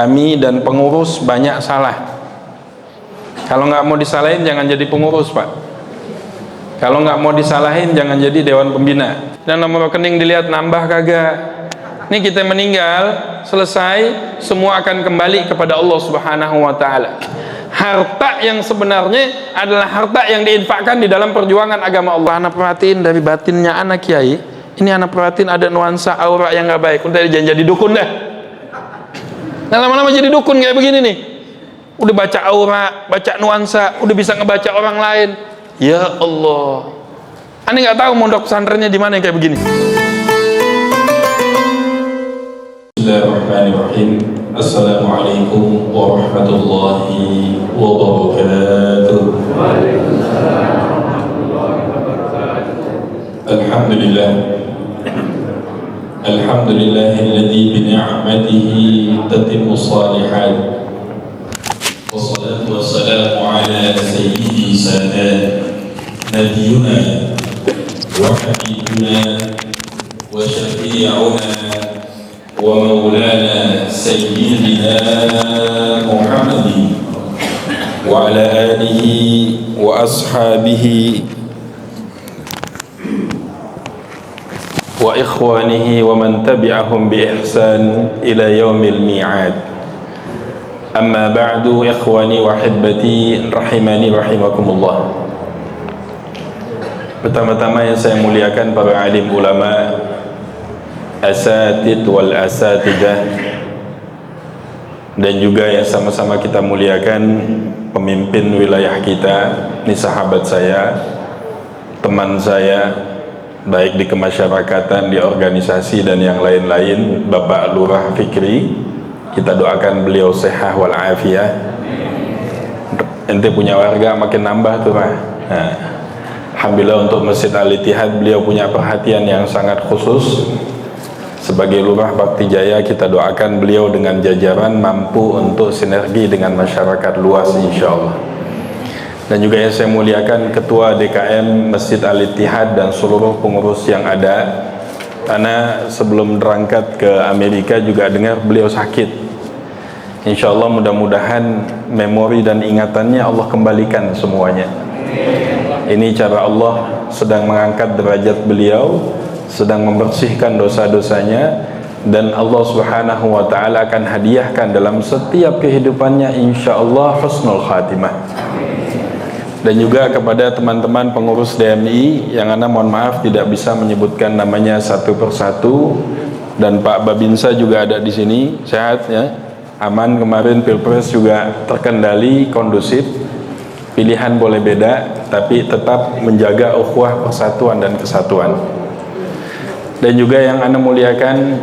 Kami dan pengurus banyak salah. Kalau nggak mau disalahin jangan jadi pengurus, Pak. Kalau nggak mau disalahin jangan jadi dewan pembina. Dan nomor rekening dilihat nambah kagak. Ini kita meninggal, selesai, semua akan kembali kepada Allah Subhanahu wa taala. Harta yang sebenarnya adalah harta yang diinfakkan di dalam perjuangan agama Allah. Anak perhatiin dari batinnya anak kiai. Ini anak perhatiin ada nuansa aura yang nggak baik. Udah jangan jadi dukun dah. Nah, lama-lama jadi dukun kayak begini nih. Udah baca aura, baca nuansa, udah bisa ngebaca orang lain. Ya Allah. Aneh nggak tahu mondok pesantrennya di mana yang kayak begini. Bismillahirrahmanirrahim. Assalamualaikum warahmatullahi wabarakatuh. Alhamdulillah. Alhamdulillahilladzi bi ni'matihi tatimmu shalihat. Wassalatu wassalamu ala sayyidi sadat nabiyuna wa habibuna wa syafi'una wa maulana sayyidina Muhammadin wa ala alihi wa ashabihi wa ikhwanihi wa man tabi'ahum bi ihsan ila yaumil mi'ad. Amma ba'du, ikhwani wa hibbati rahimani rahimakumullah. Pertama-tama yang saya muliakan para alim ulama, asatid wal asatidah, dan juga yang sama-sama kita muliakan pemimpin wilayah kita. Ini sahabat saya, teman saya, baik di kemasyarakatan, di organisasi dan yang lain-lain, Bapak Lurah Fikri. Kita doakan beliau sehat wal afiyah. Ente punya warga makin nambah tuh, Pak. Nah, alhamdulillah untuk Masjid Al-Ittihad beliau punya perhatian yang sangat khusus. Sebagai Lurah Bakti Jaya, kita doakan beliau dengan jajaran mampu untuk sinergi dengan masyarakat luas insyaallah. Dan juga yang saya muliakan Ketua DKM Masjid Al-Ittihad dan seluruh pengurus yang ada. Karena sebelum berangkat ke Amerika juga dengar beliau sakit. Insya Allah mudah-mudahan memori dan ingatannya Allah kembalikan semuanya. Ini cara Allah sedang mengangkat derajat beliau, sedang membersihkan dosa-dosanya, dan Allah Subhanahu wa ta'ala akan hadiahkan dalam setiap kehidupannya insya Allah husnul khatimah. Dan juga kepada teman-teman pengurus DMI yang ana mohon maaf tidak bisa menyebutkan namanya satu persatu, dan Pak Babinsa juga ada di sini, sehat ya, aman. Kemarin Pilpres juga terkendali, kondusif, pilihan boleh beda tapi tetap menjaga ukhuwah, persatuan dan kesatuan. Dan juga yang ana muliakan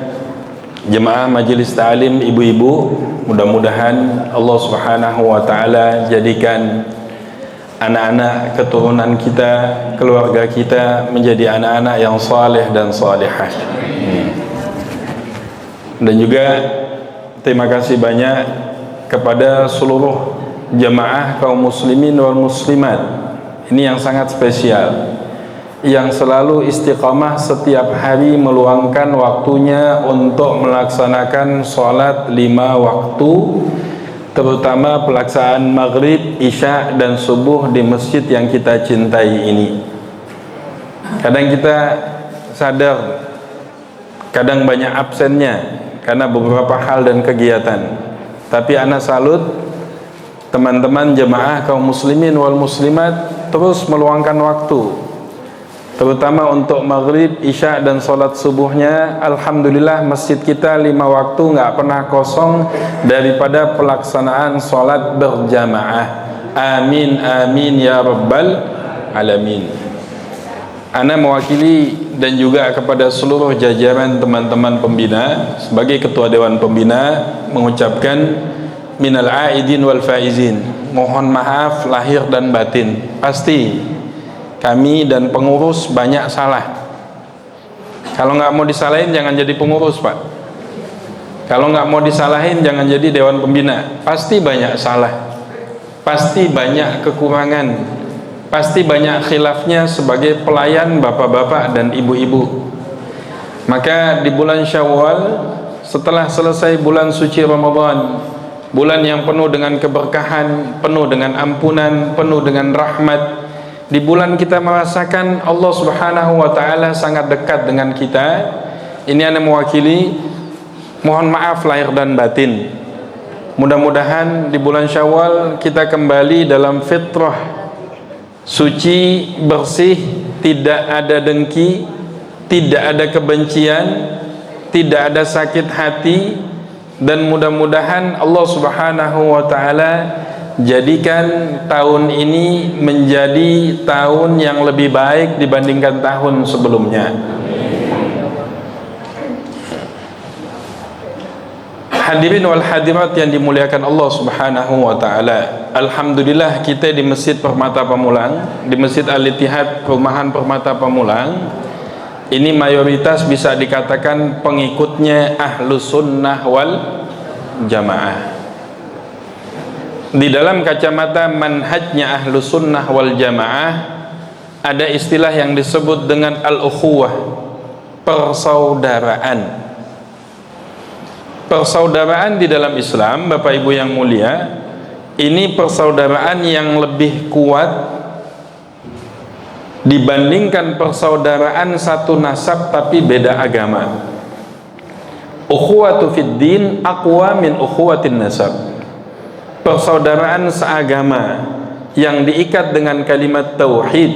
jemaah majelis ta'lim, ibu-ibu, mudah-mudahan Allah Subhanahu wa ta'ala jadikan anak-anak keturunan kita, keluarga kita menjadi anak-anak yang saleh dan salihah. Dan juga terima kasih banyak kepada seluruh jemaah kaum muslimin wal muslimat. Ini yang sangat spesial, yang selalu istiqamah setiap hari meluangkan waktunya untuk melaksanakan sholat 5 waktu, terutama pelaksanaan maghrib, isya dan subuh di masjid yang kita cintai ini. Kadang kita sadar, kadang banyak absennya karena beberapa hal dan kegiatan. Tapi ana salut teman-teman jemaah kaum muslimin wal muslimat terus meluangkan waktu, terutama untuk maghrib, isya dan sholat subuhnya. Alhamdulillah masjid kita 5 waktu nggak pernah kosong daripada pelaksanaan sholat berjamaah. Amin amin ya rabbal alamin. Ana mewakili dan juga kepada seluruh jajaran teman-teman pembina sebagai ketua dewan pembina mengucapkan minal aidin wal faizin, mohon maaf lahir dan batin. Pasti kami dan pengurus banyak salah. Kalau nggak mau disalahin jangan jadi pengurus, Pak. Kalau nggak mau disalahin jangan jadi dewan pembina. Pasti banyak salah, pasti banyak kekurangan, pasti banyak khilafnya sebagai pelayan bapak-bapak dan ibu-ibu. Maka di bulan Syawal setelah selesai bulan suci Ramadan, bulan yang penuh dengan keberkahan, penuh dengan ampunan, penuh dengan rahmat. Di bulan kita merasakan Allah Subhanahu wa ta'ala sangat dekat dengan kita. Ini Anda mewakili, mohon maaf lahir dan batin. Mudah-mudahan di bulan Syawal kita kembali dalam fitrah suci, bersih, tidak ada dengki, tidak ada kebencian, tidak ada sakit hati, dan mudah-mudahan Allah Subhanahu wa ta'ala jadikan tahun ini menjadi tahun yang lebih baik dibandingkan tahun sebelumnya. Hadirin wal hadirat yang dimuliakan Allah Subhanahu wa ta'ala, alhamdulillah kita di Masjid Permata Pamulang, di Masjid Al-Ittihad Perumahan Permata Pamulang ini mayoritas bisa dikatakan pengikutnya Ahlus Sunnah wal Jamaah. Di dalam kacamata manhajnya Ahlus Sunnah wal Jamaah ada istilah yang disebut dengan al-ukhuwah, persaudaraan. Persaudaraan di dalam Islam, Bapak Ibu yang mulia, ini persaudaraan yang lebih kuat dibandingkan persaudaraan satu nasab tapi beda agama. Ukhuwatu fid din aqwa min ukhuwatin nasab. Persaudaraan seagama yang diikat dengan kalimat tauhid,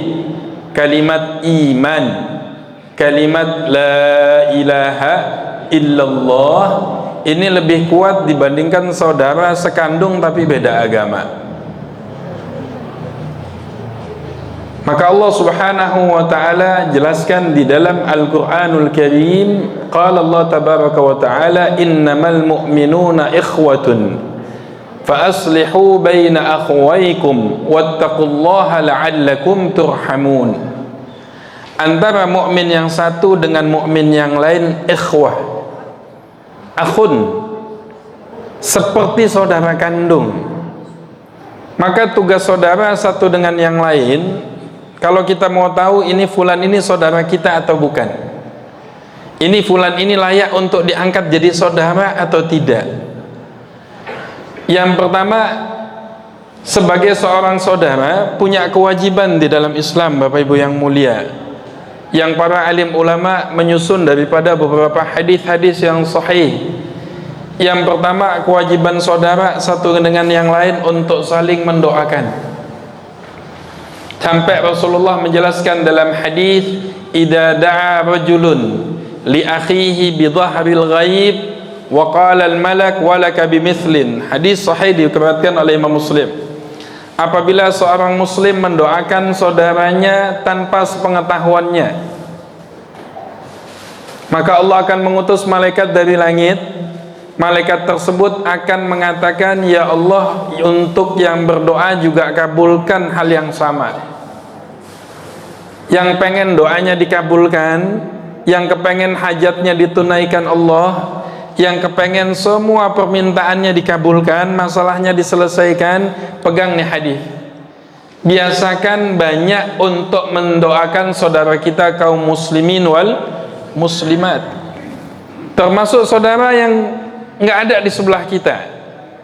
kalimat iman, kalimat la ilaha illallah, ini lebih kuat dibandingkan saudara sekandung tapi beda agama. Maka Allah Subhanahu wa ta'ala jelaskan di dalam Al-Quranul Karim, qala Allah tabaraka wa ta'ala, innamal mu'minuna ikhwatun fa aslihu baina akhwaykum wattaqullaha la'allakum turhamun. Antara mukmin yang satu dengan mukmin yang lain ikhwah, akhun, seperti saudara kandung. Maka tugas saudara satu dengan yang lain, kalau kita mau tahu ini fulan ini saudara kita atau bukan, ini fulan ini layak untuk diangkat jadi saudara atau tidak. Yang pertama, sebagai seorang saudara punya kewajiban di dalam Islam, Bapak Ibu yang mulia, yang para alim ulama menyusun daripada beberapa hadis-hadis yang sahih. Yang pertama, kewajiban saudara satu dengan yang lain untuk saling mendoakan. Sampai Rasulullah menjelaskan dalam hadis, idza da'a rajulun li akhihi bi dhahril ghaib wa qala al malak walaka bimithlin. Hadis sahih diriwayatkan oleh Imam Muslim. Apabila seorang muslim mendoakan saudaranya tanpa sepengetahuannya, maka Allah akan mengutus malaikat dari langit. Malaikat tersebut akan mengatakan, ya Allah, untuk yang berdoa juga kabulkan hal yang sama. Yang pengen doanya dikabulkan, yang kepengen hajatnya ditunaikan Allah, yang kepengen semua permintaannya dikabulkan, masalahnya diselesaikan, pegang nih hadis. Biasakan banyak untuk mendoakan saudara kita kaum muslimin wal muslimat, termasuk saudara yang nggak ada di sebelah kita.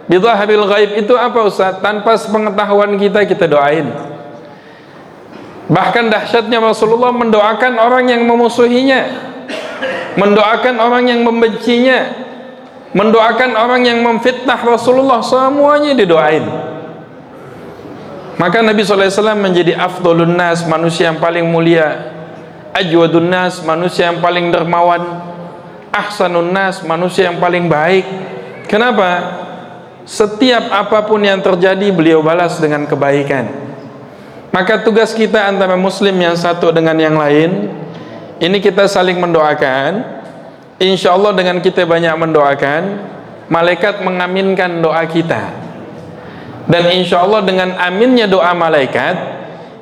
Bidhahril ghaib itu apa Ustaz? Tanpa sepengetahuan kita doain. Bahkan dahsyatnya Rasulullah mendoakan orang yang memusuhinya, mendoakan orang yang membencinya, mendoakan orang yang memfitnah Rasulullah, semuanya didoain. Maka Nabi SAW menjadi afdolun nas, manusia yang paling mulia, ajwadun nas, manusia yang paling dermawan, ahsanun nas, manusia yang paling baik. Kenapa? Setiap apapun yang terjadi beliau balas dengan kebaikan. Maka tugas kita antara muslim yang satu dengan yang lain, ini kita saling mendoakan. Insya Allah dengan kita banyak mendoakan, malaikat mengaminkan doa kita. Dan insya Allah dengan aminnya doa malaikat,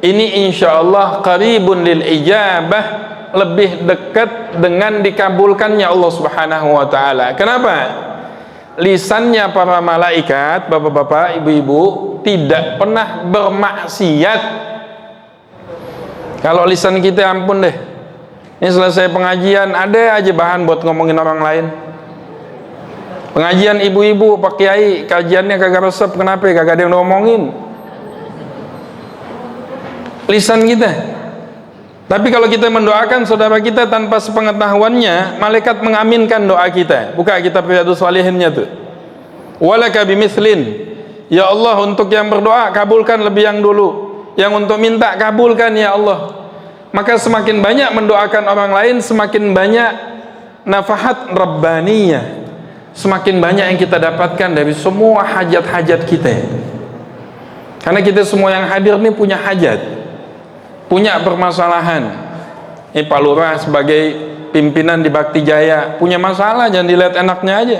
ini insya Allah qaribun lil ijabah, lebih dekat dengan dikabulkannya Allah Subhanahu wa ta'ala. Kenapa? Lisannya para malaikat, bapak-bapak, ibu-ibu, tidak pernah bermaksiat. Kalau lisan kita, ampun deh, ini selesai pengajian ada aja bahan buat ngomongin orang lain. Pengajian ibu-ibu, Pak Kiai, kajiannya kagak resep, kenapa? Kagak ada yang ngomongin. Lisan kita. Tapi kalau kita mendoakan saudara kita tanpa sepengetahuannya, malaikat mengaminkan doa kita. Buka kitab Riyadhus Shalihinnya tuh. Walaka bimithlin. Ya Allah, untuk yang berdoa kabulkan lebih yang dulu. Yang untuk minta kabulkan ya Allah. Maka semakin banyak mendoakan orang lain, semakin banyak nafahat rabbaniyah, semakin banyak yang kita dapatkan dari semua hajat-hajat kita. Karena kita semua yang hadir ini punya hajat, punya permasalahan. Ini Pak Lurah sebagai pimpinan di Bakti Jaya punya masalah, jangan dilihat enaknya aja.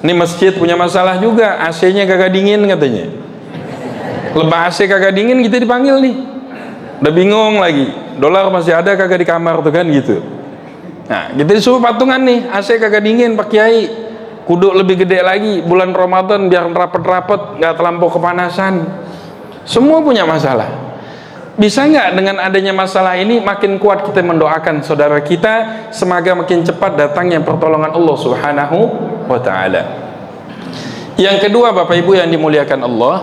Ini masjid punya masalah juga, AC-nya kagak dingin katanya. Lebah AC kagak dingin, kita dipanggil nih. Udah bingung lagi, dolar masih ada kagak di kamar tuh kan gitu. Nah, kita disuruh patungan nih, AC kagak dingin Pak Kiai. Kudu lebih gede lagi bulan Ramadan biar rapet-rapet, nggak terlampau kepanasan. Semua punya masalah. Bisa nggak dengan adanya masalah ini makin kuat kita mendoakan saudara kita, semoga makin cepat datangnya pertolongan Allah Subhanahu wa ta'ala. Yang kedua, Bapak Ibu yang dimuliakan Allah,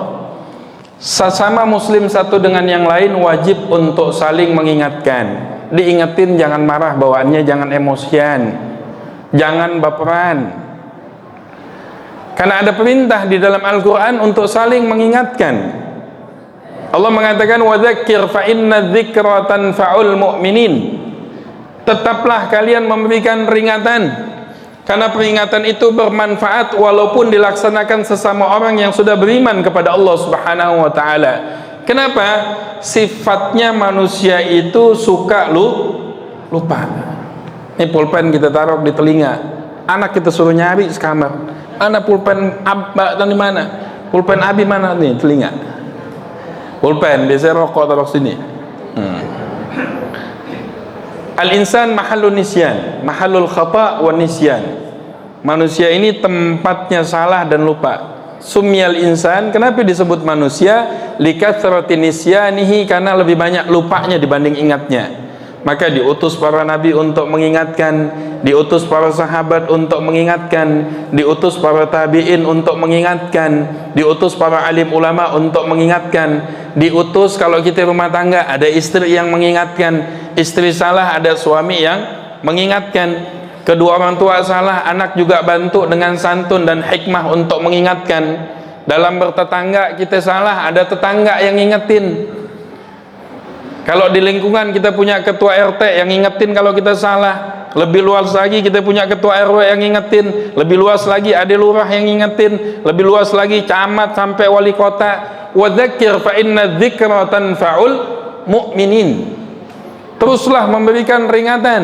sesama muslim satu dengan yang lain wajib untuk saling mengingatkan. Diingetin, jangan marah bawaannya, jangan emosian, jangan baperan. Karena ada perintah di dalam Al-Quran untuk saling mengingatkan. Allah mengatakan wadzakir fa inna dzikra tanfa'ul mu'minin. Tetaplah kalian memberikan peringatan, karena peringatan itu bermanfaat walaupun dilaksanakan sesama orang yang sudah beriman kepada Allah Subhanahu wa ta'ala. Kenapa? Sifatnya manusia itu suka lupa. Ini pulpen kita taruh di telinga, anak kita suruh nyari sekamar, mana pulpen abah di mana? Pulpen abi mana nih? Telinga. Pulpen biasanya rokok taruh sini. Al-insan mahallun nisyan, mahallul khata' wa nisyan. Manusia ini tempatnya salah dan lupa. Sumyal insan, kenapa disebut manusia? Likathrati nisyanihi, karena lebih banyak lupanya dibanding ingatnya. Maka diutus para nabi untuk mengingatkan, diutus para sahabat untuk mengingatkan, diutus para tabi'in untuk mengingatkan, diutus para alim ulama untuk mengingatkan, diutus kalau kita rumah tangga ada istri yang mengingatkan, istri salah ada suami yang mengingatkan, kedua orang tua salah anak juga bantu dengan santun dan hikmah untuk mengingatkan, dalam bertetangga kita salah ada tetangga yang ngingetin. Kalau di lingkungan kita punya ketua RT yang ngingetin kalau kita salah, lebih luas lagi kita punya ketua RW yang ngingetin, lebih luas lagi ada lurah yang ngingetin, lebih luas lagi camat sampai wali kota. Wadzakir fa inna dzikra tanfa'ul mu'minin. Teruslah memberikan peringatan.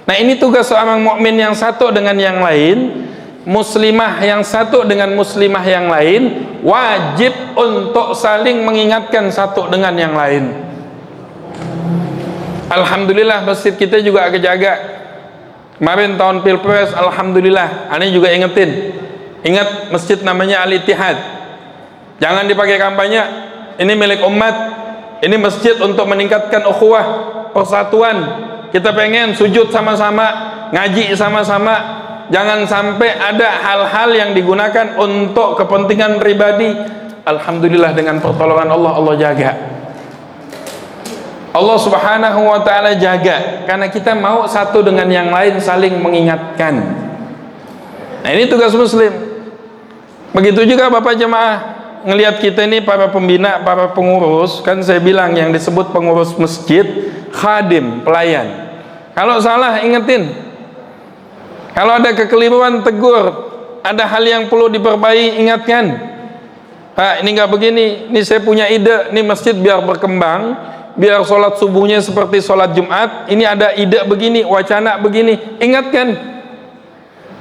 Nah, ini tugas seorang mukmin yang satu dengan yang lain, muslimah yang satu dengan muslimah yang lain, wajib untuk saling mengingatkan satu dengan yang lain. Alhamdulillah masjid kita juga kejaga. Kemarin tahun Pilpres, alhamdulillah, aneh juga ingetin. Ingat masjid namanya Al-Ittihad. Jangan dipakai kampanye. Ini milik umat. Ini masjid untuk meningkatkan ukhuwah, persatuan. Kita pengen sujud sama-sama, ngaji sama-sama. Jangan sampai ada hal-hal yang digunakan untuk kepentingan pribadi. Alhamdulillah dengan pertolongan Allah, Allah jaga. Allah Subhanahu wa ta'ala jaga, karena kita mau satu dengan yang lain saling mengingatkan. Nah, ini tugas muslim. Begitu juga Bapak jemaah, ngelihat kita ini para pembina, para pengurus, kan saya bilang yang disebut pengurus masjid, khadim, pelayan. Kalau salah ingetin, kalau ada kekeliruan tegur, ada hal yang perlu diperbaiki ingatkan. Pak, ini nggak begini, ini saya punya ide, ini masjid biar berkembang, biar sholat subuhnya seperti sholat Jumat, ini ada ide begini, wacana begini, ingatkan.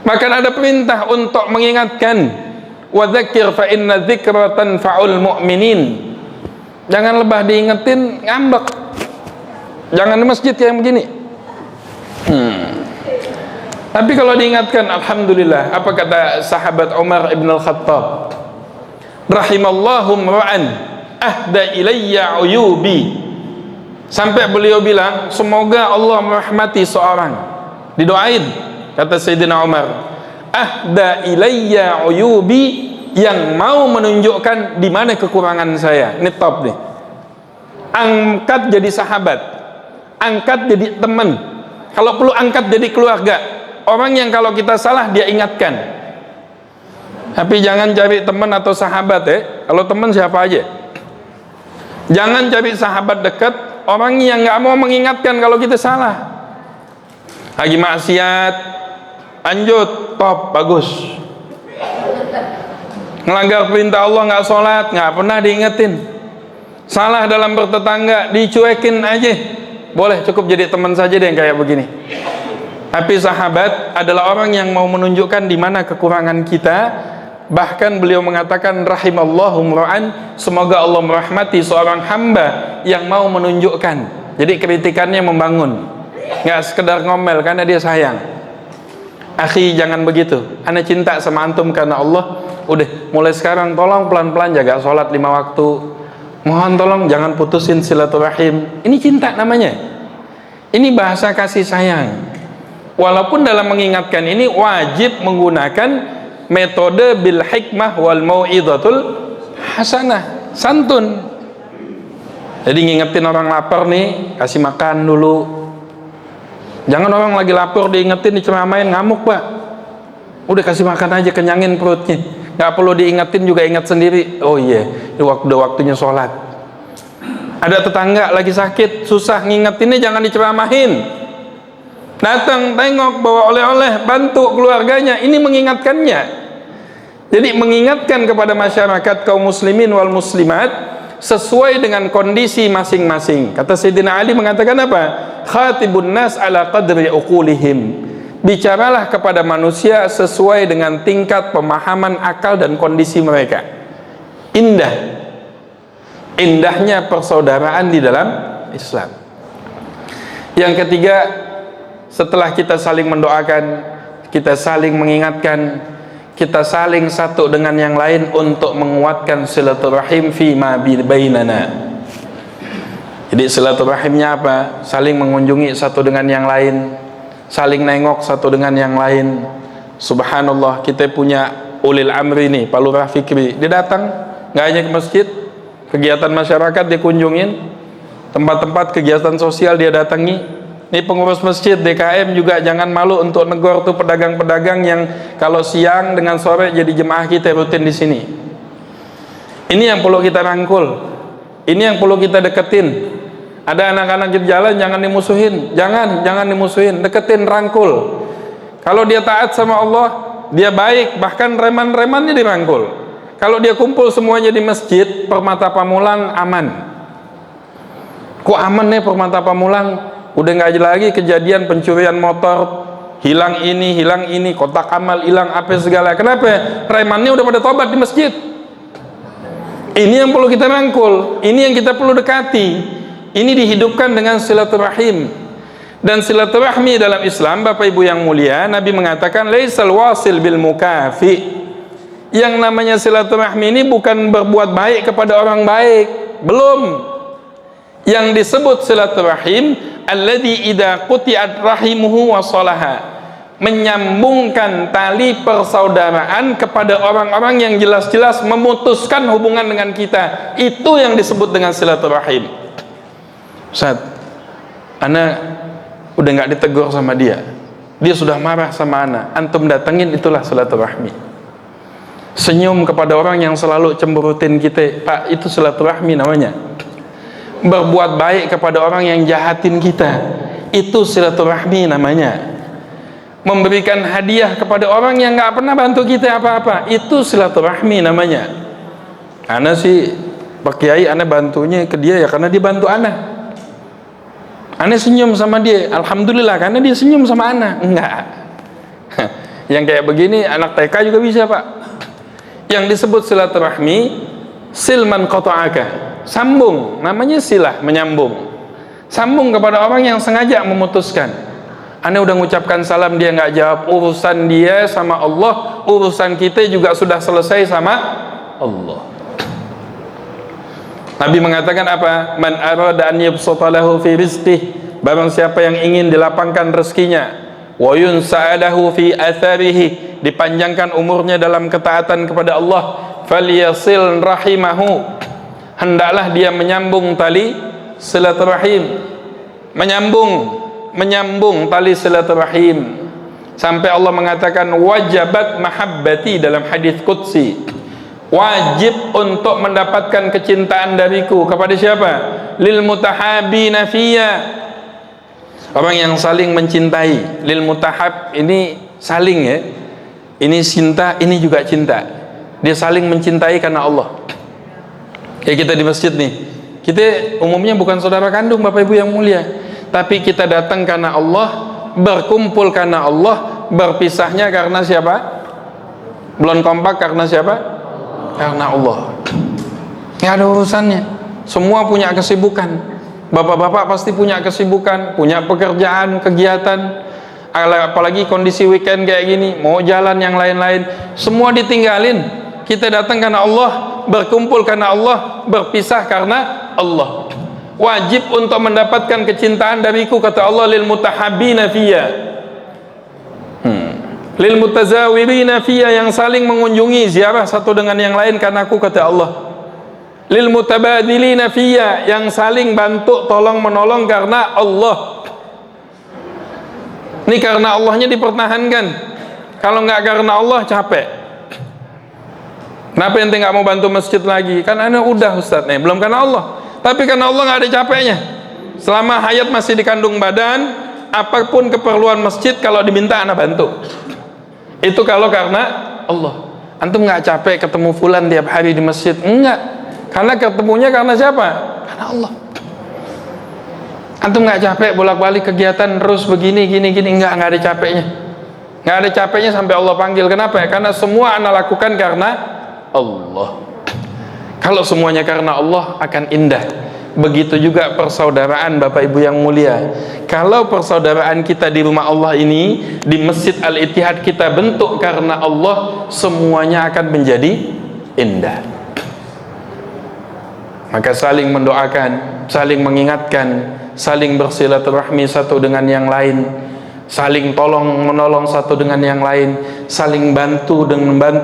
Bahkan ada perintah untuk mengingatkan. Wadzakir fa inna dzikra tanfa'ul mu'minin. Jangan lebah diingetin ngambek. Jangan di masjid yang begini. Tapi kalau diingatkan, alhamdulillah. Apa kata sahabat Umar ibn al-Khattab? Rahimallahu mra'an ahda ilayya uyubi. Sampai beliau bilang, semoga Allah merahmati seorang. Didoain, kata Sayyidina Umar, ahda ilayya uyubi, yang mau menunjukkan di mana kekurangan saya. Ini top nih. Angkat jadi sahabat, angkat jadi teman, kalau perlu angkat jadi keluarga. Orang yang kalau kita salah dia ingatkan. Tapi jangan cari teman atau sahabat ya. Kalau teman siapa aja. Jangan cari sahabat dekat, orang yang nggak mau mengingatkan kalau kita salah. Lagi maksiat, lanjut, top, bagus. Melanggar perintah Allah, nggak sholat, nggak pernah diingetin. Salah dalam bertetangga, dicuekin aja. Boleh, cukup jadi teman saja deh yang kayak begini. Tapi sahabat adalah orang yang mau menunjukkan di mana kekurangan kita. Bahkan beliau mengatakan rahimallahu mra'an, semoga Allah merahmati seorang hamba yang mau menunjukkan. Jadi kritikannya membangun, nggak sekedar ngomel karena dia sayang. Akhi, jangan begitu. Ana cinta sama antum karena Allah. Udah, mulai sekarang tolong pelan-pelan jaga sholat 5 waktu. Mohon tolong jangan putusin silaturahim. Ini cinta namanya. Ini bahasa kasih sayang. Walaupun dalam mengingatkan ini wajib menggunakan metode bil hikmah wal mau'izatul hasanah, santun. Jadi ngingetin orang lapar nih, kasih makan dulu. Jangan orang lagi lapar diingetin, diceramain, ngamuk pak. Udah kasih makan aja, kenyangin perutnya. Nggak perlu diingetin, juga ingat sendiri. Oh iya, udah waktunya sholat. Ada tetangga lagi sakit, susah, ngingetinnya jangan diceramahin. Datang, tengok, bawa oleh-oleh, bantu keluarganya. Ini mengingatkannya. Jadi mengingatkan kepada masyarakat kaum muslimin wal muslimat sesuai dengan kondisi masing-masing. Kata Sayyidina Ali mengatakan apa? Khatibun nas ala qadri uqulihim. Bicaralah kepada manusia sesuai dengan tingkat pemahaman akal dan kondisi mereka. Indahnya persaudaraan di dalam Islam. Yang ketiga, setelah kita saling mendoakan, kita saling mengingatkan, kita saling satu dengan yang lain untuk menguatkan silaturahim fima bainana. Jadi silaturahimnya apa? Saling mengunjungi satu dengan yang lain, saling nengok satu dengan yang lain. Subhanallah, kita punya ulil amri nih, Pak Lurah Fikri. Dia datang, nggak hanya ke masjid, kegiatan masyarakat dia kunjungin, tempat-tempat kegiatan sosial dia datangi. Ini pengurus masjid DKM juga jangan malu untuk negor tuh pedagang-pedagang yang kalau siang dengan sore jadi jemaah kita rutin di sini. Ini yang perlu kita rangkul, ini yang perlu kita deketin. Ada anak-anak di jalan jangan dimusuhin, jangan dimusuhin, deketin, rangkul. Kalau dia taat sama Allah, dia baik, bahkan reman-remannya dirangkul. Kalau dia kumpul semuanya di masjid, Permata Pamulang aman. Kok aman nih Permata Pamulang? Udah nggak ada lagi kejadian pencurian motor, hilang ini, kotak amal hilang, apa segala. Kenapa? Remannya udah pada tobat di masjid. Ini yang perlu kita rangkul, ini yang kita perlu dekati. Ini dihidupkan dengan silaturahim. Dan silaturahmi dalam Islam, Bapak Ibu yang mulia, Nabi mengatakan laisal wasil bil mukafi. Yang namanya silaturahmi ini bukan berbuat baik kepada orang baik, belum. Yang disebut silaturahim alladzi idza quti'at rahimuhu wa salaha, menyambungkan tali persaudaraan kepada orang-orang yang jelas-jelas memutuskan hubungan dengan kita. Itu yang disebut dengan silaturahim. Ustaz, ana udah nggak ditegur sama dia sudah marah sama ana, antum datengin, itulah silaturahmi. Senyum kepada orang yang selalu cemberutin kita, Pak, itu silaturahmi namanya. Berbuat baik kepada orang yang jahatin kita, itu silaturahmi namanya. Memberikan hadiah kepada orang yang nggak pernah bantu kita apa-apa, itu silaturahmi namanya. Ana sih Pak Kiai, ana bantunya ke dia ya karena dia bantu ana. Ana senyum sama dia, alhamdulillah karena dia senyum sama ana. Enggak. Yang kayak begini anak TK juga bisa, Pak. Yang disebut silaturahmi silman qata'aka, sambung, namanya silah, menyambung. Sambung kepada orang yang sengaja memutuskan. Anda udah mengucapkan salam, dia nggak jawab, urusan dia sama Allah, urusan kita juga sudah selesai sama Allah. Nabi mengatakan apa? Man arada an yabsuta lahu fi rizqihi, barang siapa yang ingin dilapangkan rezekinya, wa yunsa'alahu fi atharihi, dipanjangkan umurnya dalam ketaatan kepada Allah. Falyasil rahimahu, hendaklah dia menyambung tali silaturahim, menyambung tali silaturahim, sampai Allah mengatakan wajabat mahabbati dalam hadis qudsi, wajib untuk mendapatkan kecintaan dariku. Kepada siapa? Lil mutahabina fiyya, orang yang saling mencintai. Lil mutahab ini saling, ya, ini cinta, ini juga cinta. Dia saling mencintai karena Allah. Kayak kita di masjid nih, kita umumnya bukan saudara kandung Bapak Ibu yang mulia, tapi kita datang karena Allah, berkumpul karena Allah, berpisahnya karena siapa? Belum kompak karena siapa? Karena Allah. Nggak ada urusannya. Semua punya kesibukan. Bapak-bapak pasti punya kesibukan, punya pekerjaan, kegiatan. Apalagi kondisi weekend kayak gini, mau jalan yang lain-lain, semua ditinggalin. Kita datang karena Allah, berkumpul karena Allah, berpisah karena Allah. Wajib untuk mendapatkan kecintaan dariku, kata Allah, lil mutahabbina fiyya, lil mutazawirina fiyya, yang saling mengunjungi ziarah satu dengan yang lain karena aku, kata Allah. Lil mutabadilina fiyya, yang saling bantu tolong menolong karena Allah. Ini karena Allahnya dipertahankan. Kalau nggak karena Allah capek. Kenapa ente nggak mau bantu masjid lagi? Kan anda udah Ustadz nih, belum karena Allah. Tapi karena Allah nggak ada capeknya. Selama hayat masih dikandung badan, apapun keperluan masjid kalau diminta anda bantu. Itu kalau karena Allah. Antum nggak capek ketemu fulan tiap hari di masjid? Enggak. Karena ketemunya karena siapa? Karena Allah. Antum nggak capek bolak-balik kegiatan terus begini gini nggak ada capeknya. Nggak ada capeknya sampai Allah panggil. Kenapa ya? Karena semua anda lakukan karena Allah. Kalau semuanya karena Allah akan indah. Begitu juga persaudaraan Bapak Ibu yang mulia. Kalau persaudaraan kita di rumah Allah ini, di Masjid Al-Ittihad kita bentuk karena Allah, semuanya akan menjadi indah. Maka saling mendoakan, saling mengingatkan, saling bersilaturahmi satu dengan yang lain, saling tolong menolong satu dengan yang lain, saling bantu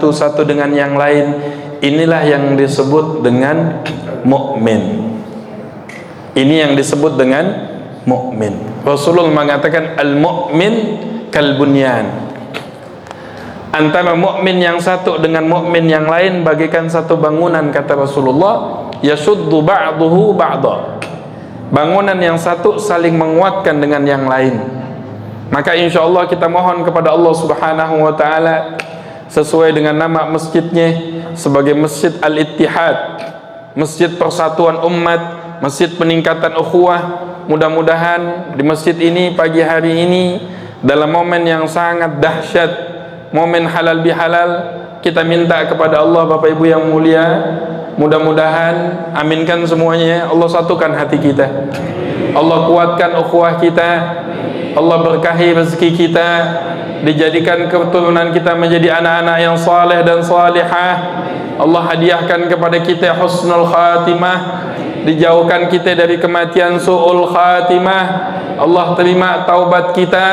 satu dengan yang lain. Inilah yang disebut dengan mukmin. Ini yang disebut dengan mukmin. Rasulullah mengatakan al-mu'min kal bunyan. Antara mukmin yang satu dengan mukmin yang lain bagaikan satu bangunan, kata Rasulullah, yashuddu ba'duhu ba'da. Bangunan yang satu saling menguatkan dengan yang lain. Maka insya Allah kita mohon kepada Allah Subhanahu wa ta'ala sesuai dengan nama masjidnya sebagai Masjid Al-Ittihad, Masjid Persatuan Umat, Masjid Peningkatan Ukhuwah. Mudah-mudahan di masjid ini pagi hari ini dalam momen yang sangat dahsyat, momen halal bihalal, kita minta kepada Allah Bapak Ibu yang mulia, mudah-mudahan aminkan semuanya, Allah satukan hati kita, Allah kuatkan ukhuwah kita, Allah berkahi rezeki kita, dijadikan keturunan kita menjadi anak-anak yang saleh dan salihah. Allah hadiahkan kepada kita husnul khatimah, dijauhkan kita dari kematian su'ul khatimah. Allah terima taubat kita,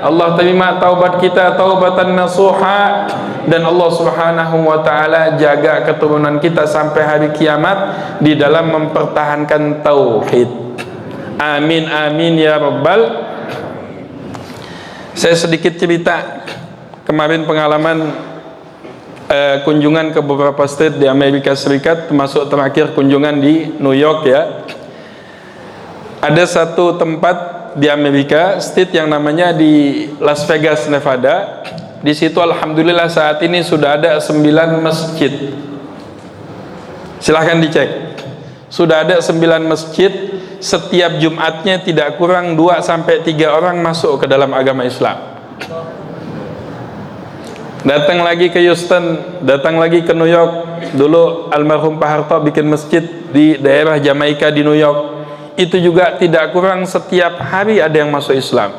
Allah terima taubat kita taubatan nasuha, dan Allah Subhanahu wa ta'ala jaga keturunan kita sampai hari kiamat di dalam mempertahankan tauhid. Amin amin ya rabbal. Saya sedikit cerita kemarin pengalaman kunjungan ke beberapa state di Amerika Serikat, termasuk terakhir kunjungan di New York ya. Ada satu tempat di Amerika state yang namanya di Las Vegas, Nevada. Di situ alhamdulillah saat ini sudah ada 9 masjid. Silahkan dicek. Sudah ada 9 masjid. Setiap Jumatnya tidak kurang 2-3 orang masuk ke dalam agama Islam. Datang lagi ke Houston, datang lagi ke New York. Dulu almarhum Pak Harto bikin masjid di daerah Jamaika di New York. Itu juga tidak kurang setiap hari ada yang masuk Islam.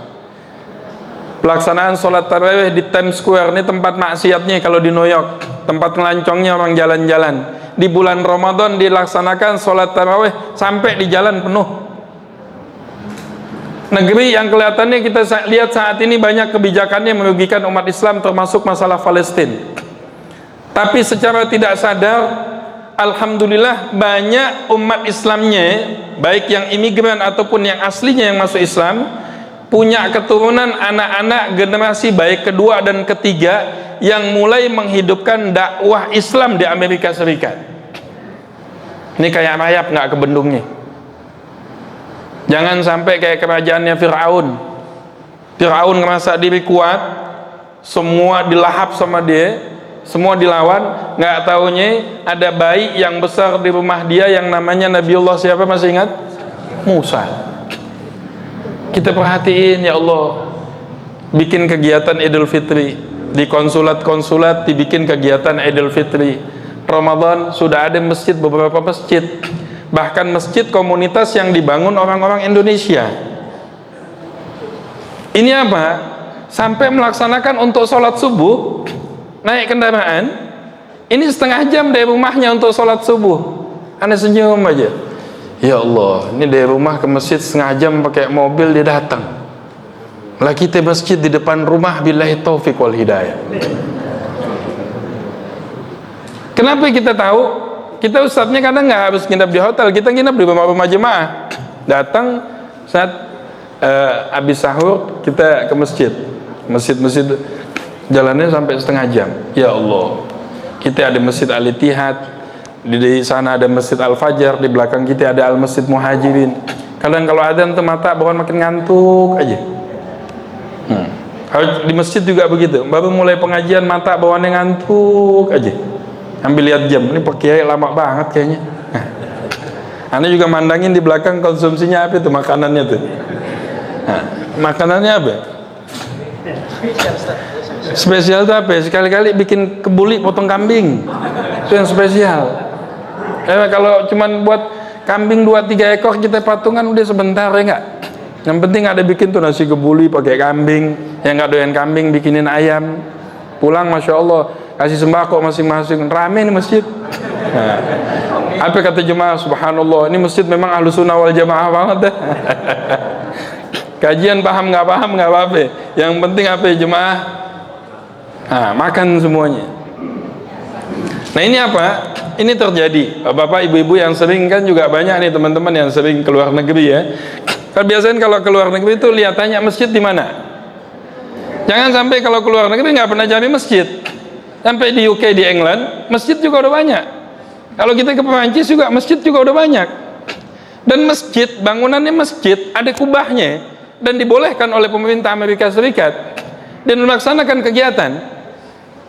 Pelaksanaan sholat tarawih di Times Square, ini tempat maksiatnya kalau di New York, tempat ngelancongnya orang jalan-jalan. Di bulan Ramadan dilaksanakan sholat tarawih sampai di jalan penuh. negeri yang kelihatannya kita lihat saat ini banyak kebijakannya merugikan umat Islam, termasuk masalah Palestina. Tapi secara tidak sadar, alhamdulillah banyak umat Islamnya, baik yang imigran ataupun yang aslinya yang masuk Islam, punya keturunan anak-anak generasi baik kedua dan ketiga yang mulai menghidupkan dakwah Islam di Amerika Serikat. Ini kayak rayap nggak ke bendungnya. Jangan sampai kayak kerajaannya Fir'aun. Fir'aun ngerasa diri kuat, semua dilahap sama dia, semua dilawan, nggak taunya ada bayi yang besar di rumah dia yang namanya Nabiullah siapa, masih ingat? Musa. Kita perhatiin ya Allah, bikin kegiatan Idul Fitri di konsulat-konsulat, dibikin kegiatan Idul Fitri. Ramadan sudah ada masjid, beberapa masjid, bahkan masjid komunitas yang dibangun orang-orang Indonesia. Ini apa? Sampai melaksanakan untuk sholat subuh naik kendaraan, ini setengah jam dari rumahnya untuk sholat subuh. Anda senyum aja, ya Allah, ini dari rumah ke masjid setengah jam pakai mobil dia datang. Lah kita masjid di depan rumah, billahi taufik wal hidayah. Kenapa kita tahu? Kita ustadznya kadang nggak harus nginap di hotel, kita nginap di rumah-rumah jemaah. Datang saat habis sahur kita ke masjid, masjid jalannya sampai setengah jam. Ya Allah, kita ada masjid Al-Ittihad, di sana ada masjid Al-Fajar, di belakang kita ada Al-Masjid Muhajirin. Kadang kalau adzan tuh mata bawaan makin ngantuk aja. Di masjid juga begitu, baru mulai pengajian mata bawaannya ngantuk aja. Ambil lihat jam, ini Pak Kiai lama banget kayaknya. Anda juga mandangin di belakang konsumsinya apa itu makanannya tuh. Makanannya apa? Spesial itu apa? Sekali-kali bikin kebuli potong kambing, itu yang spesial. Kalau cuman buat kambing 2-3 ekor kita patungan udah sebentar ya enggak. Yang penting ada bikin tuh nasi kebuli pakai kambing, yang nggak doyan kambing bikinin ayam. Pulang masya Allah kasih sembako masing-masing, rame nih masjid. Apa kata jemaah? Subhanallah, ini masjid memang Ahlus Sunnah wal Jamaah banget dah. Kajian paham nggak apa-apa, yang penting apa ya jemaah? Makan semuanya. Nah ini apa? Ini terjadi. Bapak ibu-ibu yang sering, kan juga banyak nih teman-teman yang sering keluar negeri ya. Kan biasanya kalau keluar negeri itu lihat tanya masjid di mana. Jangan sampai kalau keluar negeri nggak pernah cari masjid. Sampai di UK, di England, masjid juga udah banyak. Kalau kita ke Perancis juga masjid juga udah banyak. Dan masjid, bangunannya masjid ada kubahnya dan dibolehkan oleh pemerintah Amerika Serikat dan melaksanakan kegiatan.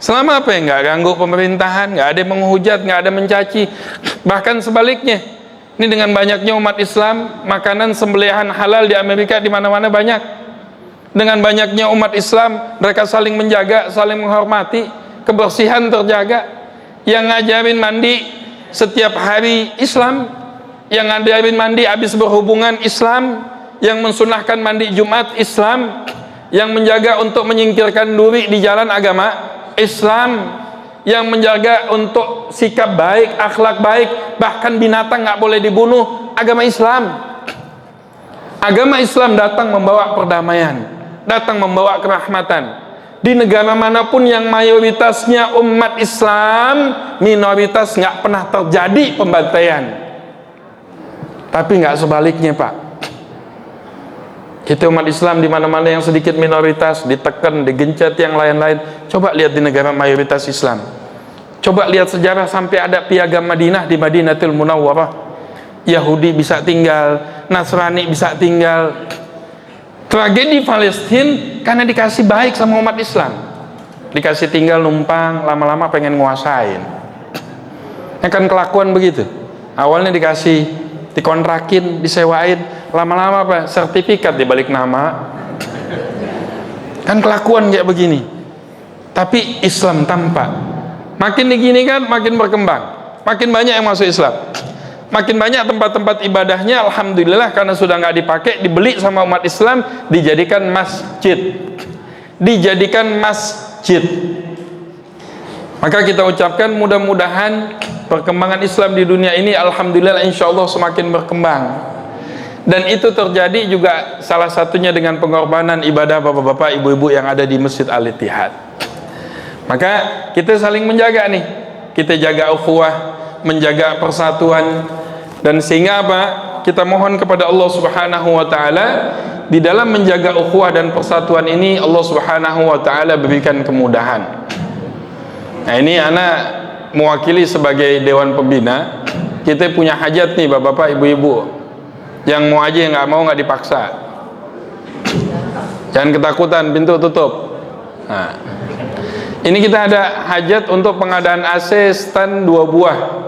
Selama apa ya? Nggak ganggu pemerintahan, nggak ada yang menghujat, nggak ada mencaci. Bahkan sebaliknya, ini dengan banyaknya umat Islam, makanan sembelihan halal di Amerika di mana-mana banyak. Dengan banyaknya umat Islam, mereka saling menjaga, saling menghormati, kebersihan terjaga. Yang ngajarin mandi setiap hari Islam, yang ngajarin mandi habis berhubungan Islam, yang mensunahkan mandi Jumat Islam, yang menjaga untuk menyingkirkan duri di jalan agama Islam, yang menjaga untuk sikap baik, akhlak baik, bahkan binatang nggak boleh dibunuh, agama Islam. Agama Islam datang membawa perdamaian, datang membawa kerahmatan. Di negara manapun yang mayoritasnya umat Islam, minoritas nggak pernah terjadi pembantaian. Tapi nggak sebaliknya Pak. Kita umat Islam di mana-mana yang sedikit minoritas ditekan, digencet yang lain-lain. Coba lihat di negara mayoritas Islam. Coba lihat sejarah sampai ada piagam Madinah di Madinatul Munawwarah. Yahudi bisa tinggal, Nasrani bisa tinggal. Tragedi Palestina karena dikasih baik sama umat Islam, dikasih tinggal numpang, lama-lama pengen nguasain. Ya kan kelakuan begitu. Awalnya dikasih, dikontrakin, disewain, lama-lama apa? Sertifikat dibalik nama. Kan kelakuan kayak begini. Tapi Islam tampak. Makin diginikan, makin berkembang, makin banyak yang masuk Islam. Makin banyak tempat-tempat ibadahnya, alhamdulillah, karena sudah nggak dipakai, dibeli sama umat Islam, dijadikan masjid. Dijadikan masjid. Maka kita ucapkan mudah-mudahan perkembangan Islam di dunia ini, alhamdulillah, insya Allah semakin berkembang. Dan itu terjadi juga salah satunya dengan pengorbanan ibadah bapak-bapak, ibu-ibu yang ada di Masjid Al-Ittihad. Maka kita saling menjaga nih, kita jaga ukhuwah, menjaga persatuan, dan sehingga apa? Kita mohon kepada Allah Subhanahu wa taala di dalam menjaga ukhuwah dan persatuan ini, Allah Subhanahu wa taala berikan kemudahan. Nah, ini anak mewakili sebagai dewan pembina. Kita punya hajat nih bapak-bapak, ibu-ibu. Yang mau aja, yang nggak mau nggak dipaksa. Jangan ketakutan, pintu tutup. Nah, ini kita ada hajat untuk pengadaan AC stand 2 buah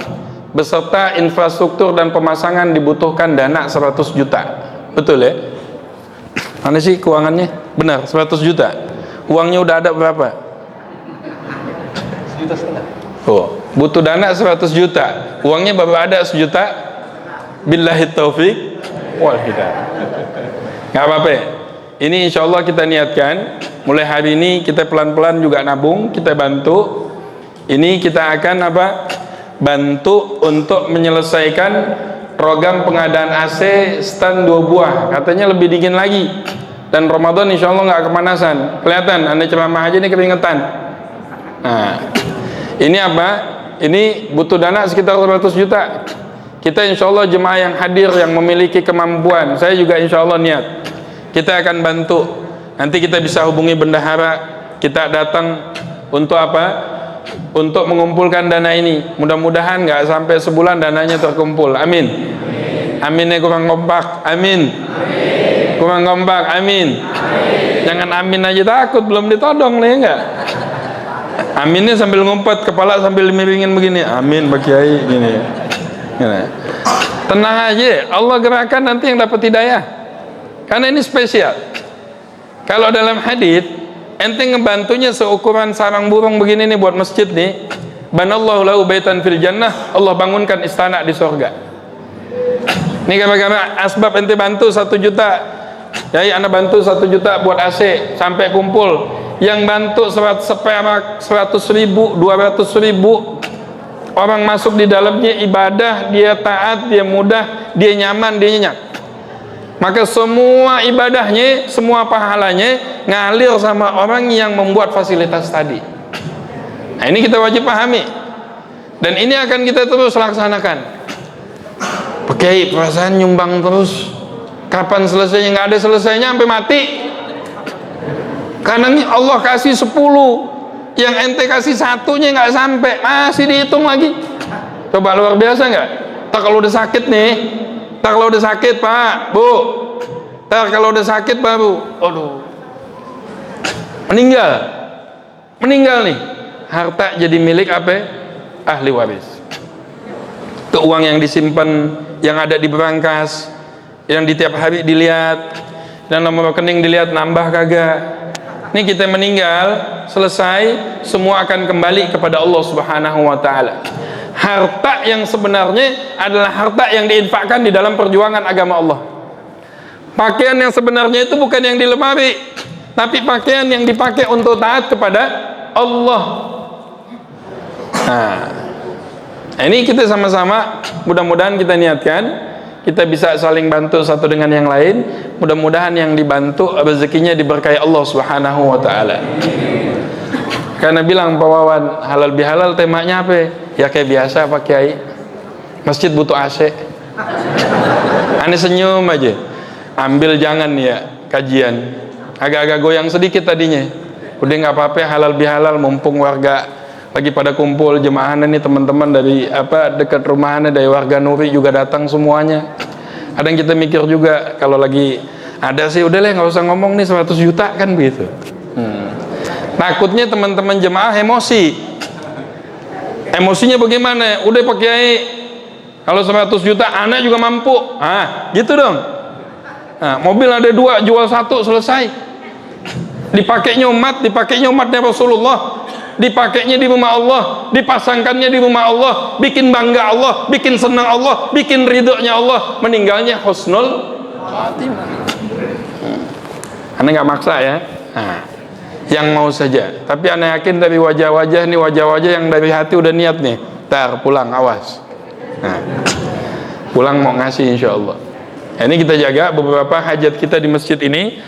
beserta infrastruktur dan pemasangan dibutuhkan dana 100 juta. Betul ya? Mana sih keuangannya? Benar, 100 juta. Uangnya udah ada berapa? 1,5 juta. Oh, butuh dana 100 juta. Uangnya baru ada 1 juta. Billahi taufik wal hidayah. Nggak apa-apa. Ini insya Allah kita niatkan. Mulai hari ini kita pelan-pelan juga nabung, kita bantu. Ini kita akan apa? Bantu untuk menyelesaikan program pengadaan AC stand 2 buah. Katanya lebih dingin lagi. Dan Ramadan insya Allah nggak kepanasan. Kelihatan, anda ceramah aja nih keringetan. Nah, ini apa? Ini butuh dana sekitar 100 juta. Kita insya Allah jemaah yang hadir yang memiliki kemampuan, saya juga insya Allah niat, kita akan bantu. Nanti kita bisa hubungi bendahara, kita datang untuk apa? Untuk mengumpulkan dana ini. Mudah-mudahan nggak sampai sebulan dananya terkumpul. Amin. Aminnya kurang kompak. Amin. Kurang kompak. Amin. Jangan amin aja takut, belum ditodong nih, enggak. Aminnya sambil ngumpet, kepala sambil miringin begini. Amin, Pak Kiai, gini. Tenang aja, Allah gerakan nanti yang dapat hidayah. Karena ini spesial. Kalau dalam hadis, ente ngebantunya seukuran sarang burung begini nih buat masjid nih. Banallahu lahu baitan fil jannah, Allah bangunkan istana di surga. Ini gara-gara asbab ente bantu 1 juta. Jadi anda bantu 1 juta buat AC sampai kumpul. Yang bantu 100 ribu, 200 ribu. Orang masuk di dalamnya ibadah, dia taat, dia mudah, dia nyaman, dia nyenyak. Maka semua ibadahnya, semua pahalanya ngalir sama orang yang membuat fasilitas tadi. Nah, ini kita wajib pahami. Dan ini akan kita terus laksanakan. Pakai perasaan nyumbang terus. Kapan selesainya? Nggak ada selesainya sampai mati. Karena Allah kasih 10. Yang ente kasih 1-nya nggak sampai, masih dihitung lagi. Coba luar biasa nggak? Tak kalau udah sakit nih, tak kalau udah sakit Pak, Bu, tak kalau udah sakit Pak, Bu, aduh, meninggal nih, harta jadi milik apa? Ahli waris. Ke uang yang disimpan, yang ada di berangkas, yang di tiap hari dilihat, dan nomor rekening dilihat nambah kagak. Ini kita meninggal, selesai, semua akan kembali kepada Allah Subhanahu wa taala. Harta yang sebenarnya adalah harta yang diinfakkan di dalam perjuangan agama Allah. Pakaian yang sebenarnya itu bukan yang di lemari, tapi pakaian yang dipakai untuk taat kepada Allah. Nah, ini kita sama-sama mudah-mudahan kita niatkan. Kita bisa saling bantu satu dengan yang lain. Mudah-mudahan yang dibantu rezekinya diberkahi Allah Subhanahu wa taala. Karena bilang Pak Wawan, halal bihalal temanya apa? Ya kayak biasa Pak Kiai. Masjid butuh AC. Aneh senyum aja. Ambil jangan ya kajian. Agak-agak goyang sedikit tadinya. Udah nggak apa-apa, halal bihalal, mumpung warga lagi pada kumpul jemaah ini, teman-teman dari dekat rumahnya, dari warga Nuri juga datang semuanya. Kadang kita mikir juga kalau lagi ada sih udah lah nggak usah ngomong nih 100 juta kan begitu. Takutnya teman-teman jemaah emosi. Emosinya bagaimana? Udah Pak Kiai, kalau 100 juta anak juga mampu. Gitu dong. Nah, mobil ada 2, jual 1 selesai. Dipakainya umatnya Rasulullah. Dipakainya di rumah Allah, dipasangkannya di rumah Allah, bikin bangga Allah, bikin senang Allah, bikin ridhonya Allah, meninggalnya husnul khatimah. Anda nggak maksa ya, yang mau saja. Tapi Anda yakin dari wajah-wajah ini, wajah-wajah yang dari hati udah niat nih, pulang awas. Pulang mau ngasih insya Allah. Ini kita jaga beberapa hajat kita di masjid ini.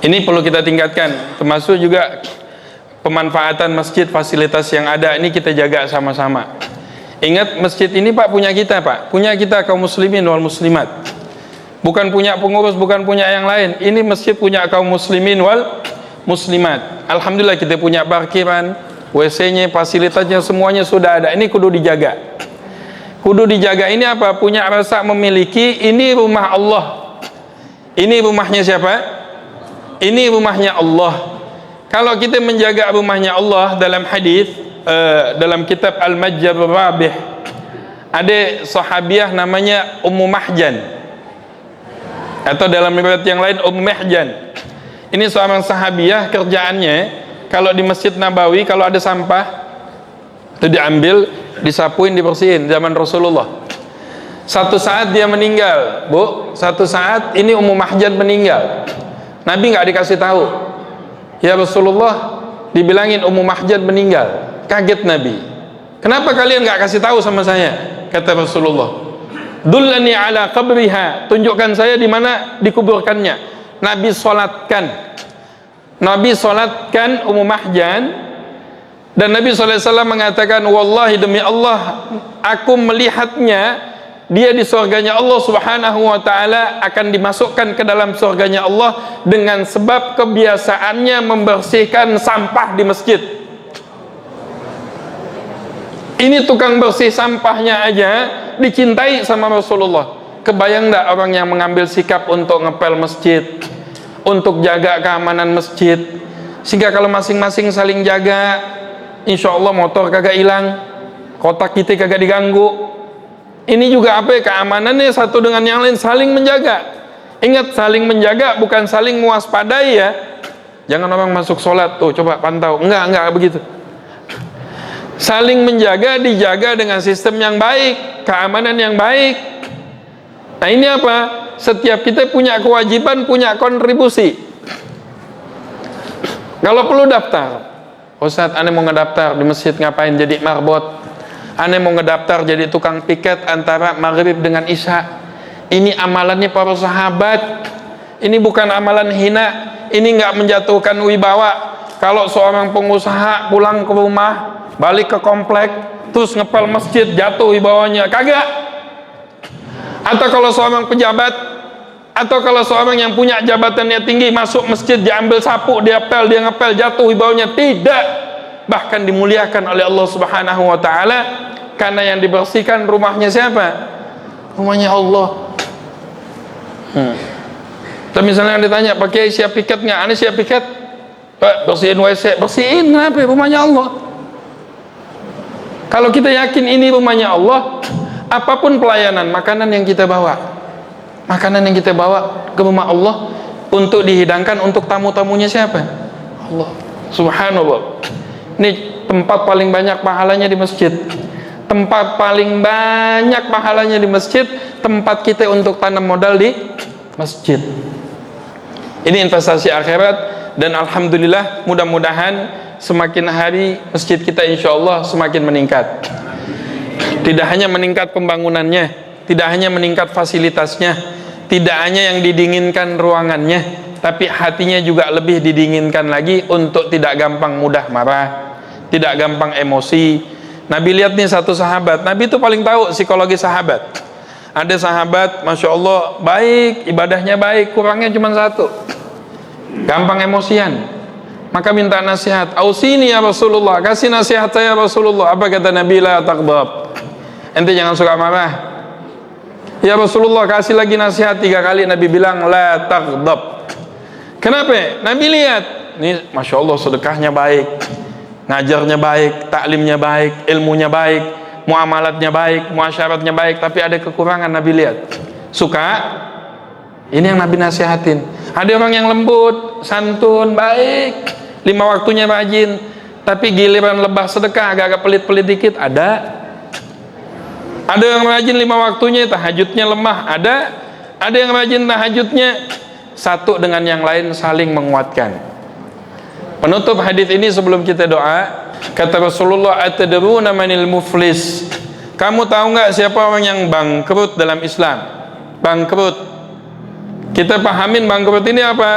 Ini perlu kita tingkatkan, termasuk juga pemanfaatan masjid, fasilitas yang ada ini kita jaga sama-sama. Ingat, masjid ini Pak punya kita, Pak, punya kita kaum muslimin wal muslimat, bukan punya pengurus, bukan punya yang lain. Ini masjid punya kaum muslimin wal muslimat. Alhamdulillah kita punya parkiran, WC-nya, fasilitasnya semuanya sudah ada. Ini kudu dijaga. Kudu dijaga ini apa? Punya rasa memiliki. Ini rumah Allah. Ini rumahnya siapa? Ini rumahnya Allah. Kalau kita menjaga rumahnya Allah, dalam hadis dalam kitab Al-Majjab Rabih, ada sahabiah namanya Ummu Mahjan, atau dalam riwayat yang lain Ummu Mahjan. Ini seorang sahabiah, kerjaannya kalau di Masjid Nabawi kalau ada sampah itu diambil, disapuin, dibersihin zaman Rasulullah. Satu saat dia meninggal, Bu. Satu saat ini Ummu Mahjan meninggal. Nabi nggak dikasih tahu. Ya Rasulullah, dibilangin Ummu Mahjan meninggal. Kaget Nabi. Kenapa kalian nggak kasih tahu sama saya? Kata Rasulullah. Dullani ala qabriha. Tunjukkan saya di mana dikuburkannya. Nabi solatkan. Nabi solatkan Ummu Mahjan. Dan Nabi SAW mengatakan, wallahi demi Allah, aku melihatnya, dia di surganya Allah Subhanahu wa ta'ala, akan dimasukkan ke dalam surganya Allah dengan sebab kebiasaannya membersihkan sampah di masjid. Ini tukang bersih sampahnya aja dicintai sama Rasulullah. Kebayang enggak orang yang mengambil sikap untuk ngepel masjid, untuk jaga keamanan masjid, sehingga kalau masing-masing saling jaga, insya Allah motor kagak hilang, kotak kita kagak diganggu. Ini juga apa ya, keamanannya satu dengan yang lain, saling menjaga. Ingat, saling menjaga bukan saling mewaspadai ya. Jangan orang masuk sholat tuh coba pantau, enggak begitu. Saling menjaga, dijaga dengan sistem yang baik, keamanan yang baik. Nah ini apa? Setiap kita punya kewajiban, punya kontribusi. Kalau perlu daftar, Ustadz, aneh mau ngedaftar di masjid, ngapain jadi marbot? Aneh mau ngedaftar jadi tukang piket antara maghrib dengan isya. Ini amalannya para sahabat. Ini bukan amalan hina. Ini nggak menjatuhkan wibawa. Kalau seorang pengusaha pulang ke rumah, balik ke komplek, terus ngepel masjid, jatuh wibawanya, kagak. Atau kalau seorang pejabat, atau kalau seorang yang punya jabatannya tinggi masuk masjid, diambil sapu, dia pel, dia ngepel, jatuh wibawanya, tidak. Bahkan dimuliakan oleh Allah Subhanahu wa ta'ala, karena yang dibersihkan rumahnya siapa? Rumahnya Allah. Tapi misalnya ditanya, pakai siap piket nggak? Aneh siap piket, Pak, bersihin WC. Bersihin, kenapa? Rumahnya Allah. Kalau kita yakin ini rumahnya Allah, apapun pelayanan, makanan yang kita bawa ke rumah Allah untuk dihidangkan untuk tamu-tamunya siapa? Allah Subhanallah. Ini tempat paling banyak pahalanya di masjid. Tempat paling banyak pahalanya di masjid, tempat kita untuk tanam modal di masjid. Ini investasi akhirat, dan alhamdulillah, mudah-mudahan semakin hari masjid kita insya Allah semakin meningkat. Tidak hanya meningkat pembangunannya, tidak hanya meningkat fasilitasnya, tidak hanya yang didinginkan ruangannya, tapi hatinya juga lebih didinginkan lagi untuk tidak gampang mudah marah, tidak gampang emosi. Nabi lihat nih satu sahabat, Nabi itu paling tahu psikologi sahabat. Ada sahabat, Masya Allah, baik, ibadahnya baik, kurangnya cuma satu, gampang emosian. Maka minta nasihat, ausini ya Rasulullah, kasih nasihat saya Rasulullah. Apa kata Nabi? La taghdab, ente jangan suka marah. Ya Rasulullah, kasih lagi nasihat 3 kali. Nabi bilang la taghdab. Kenapa? Nabi lihat, ini Masya Allah sedekahnya baik, ngajarnya baik, taklimnya baik, ilmunya baik, muamalatnya baik, muasyaratnya baik, tapi ada kekurangan. Nabi lihat, suka. Ini yang Nabi nasihatin. Ada orang yang lembut, santun, baik, 5 waktunya rajin, tapi giliran lebah sedekah agak-agak pelit-pelit dikit. Ada yang rajin 5 waktunya, tahajudnya lemah. Ada yang rajin tahajudnya, satu dengan yang lain saling menguatkan. Penutup hadis ini sebelum kita doa, kata Rasulullah, atadruna manil muflis? Kamu tahu nggak siapa orang yang bangkrut dalam Islam? Bangkrut. Kita pahamin bangkrut ini apa?